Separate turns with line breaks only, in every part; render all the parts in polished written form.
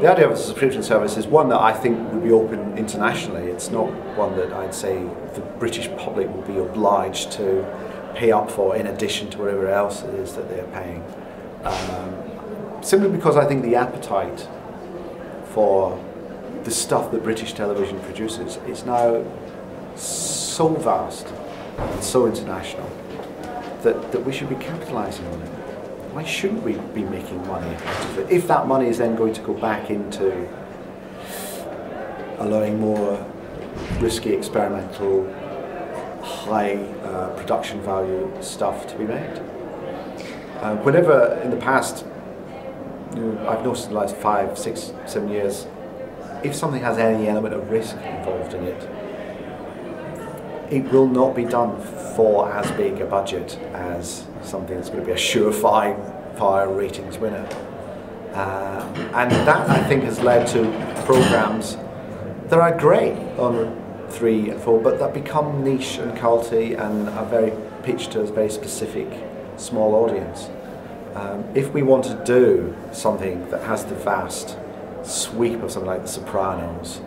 The idea of a subscription service is one that I think would be open internationally. It's not one that I'd say the British public will be obliged to pay up for in addition to whatever else it is that they're paying. Simply because I think the appetite for the stuff that British television produces is now so vast and so international that we should be capitalising on it. Why shouldn't we be making money out of it? If that money is then going to go back into allowing more risky, experimental, high production value stuff to be made. Whenever in the past, I've noticed in the last 5, 6, 7 years, if something has any element of risk involved in it, it will not be done for as big a budget as something that's going to be a surefire ratings winner. And that, I think, has led to programs that are great on 3 and 4, but that become niche and culty and are very pitched to a very specific small audience. If we want to do something that has the vast sweep of something like The Sopranos,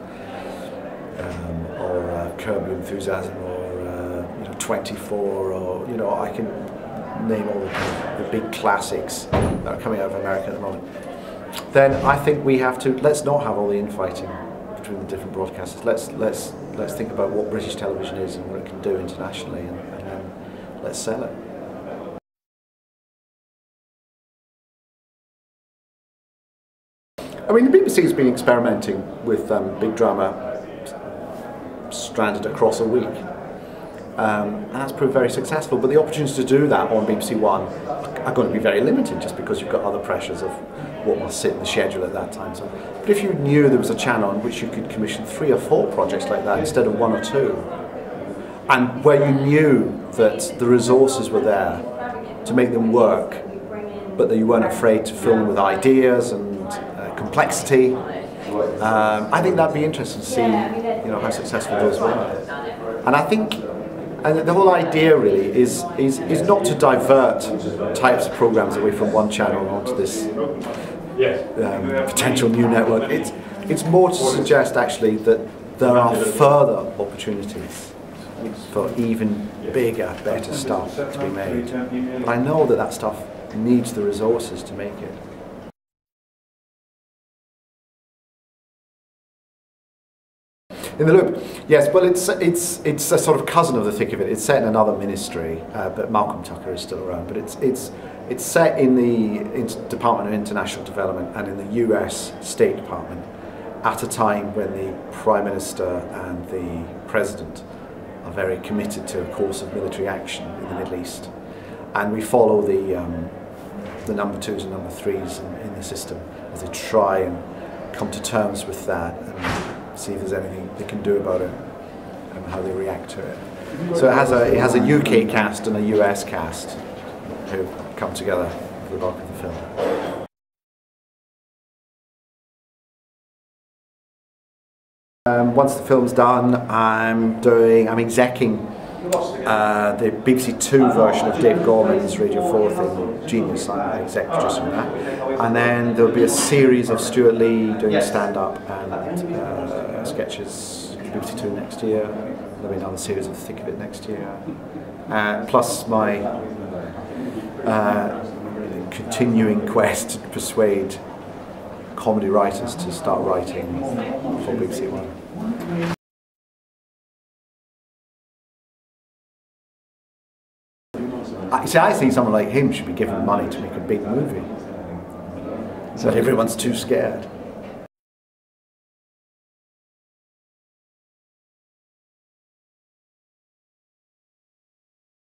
or Curb Your Enthusiasm, or 24, or I can name all the big classics that are coming out of America at the moment, then I think we have to, let's not have all the infighting between the different broadcasters. Let's think about what British television is and what it can do internationally, and then let's sell it. I mean, the BBC has been experimenting with big drama stranded across a week. And that's proved very successful, but the opportunities to do that on BBC One are going to be very limited just because you've got other pressures of what must sit in the schedule at that time. So, but if you knew there was a channel on which you could commission 3 or 4 projects like that instead of 1 or 2, and where you knew that the resources were there to make them work, but that you weren't afraid to film with ideas and complexity, I think that'd be interesting to see how successful those were. And I think the whole idea really is not to divert types of programs away from one channel onto this potential new network. It's more to suggest actually that there are further opportunities for even bigger, better stuff to be made. But I know that stuff needs the resources to make it. In the Loop, yes. Well, it's a sort of cousin of The Thick of It. It's set in another ministry, but Malcolm Tucker is still around. But it's set in the Department of International Development and in the US State Department at a time when the Prime Minister and the President are very committed to a course of military action in the Middle East, and we follow the number 2s and number 3s in the system as they try and come to terms with that and see if there's anything they can do about it and how they react to it. So it has a UK cast and a US cast who come together for the bulk of the film. Once the film's done, I'm execing the BBC 2 version of Dave Gorman's Radio 4 thing, Genius. I'm exec producing that, and then there'll be a series of Stuart Lee doing stand-up and sketches for BBC 2 next year. There'll be another series of Thick of It next year, plus my continuing quest to persuade comedy writers to start writing for BBC One. I think someone like him should be given money to make a big movie, but everyone's too scared.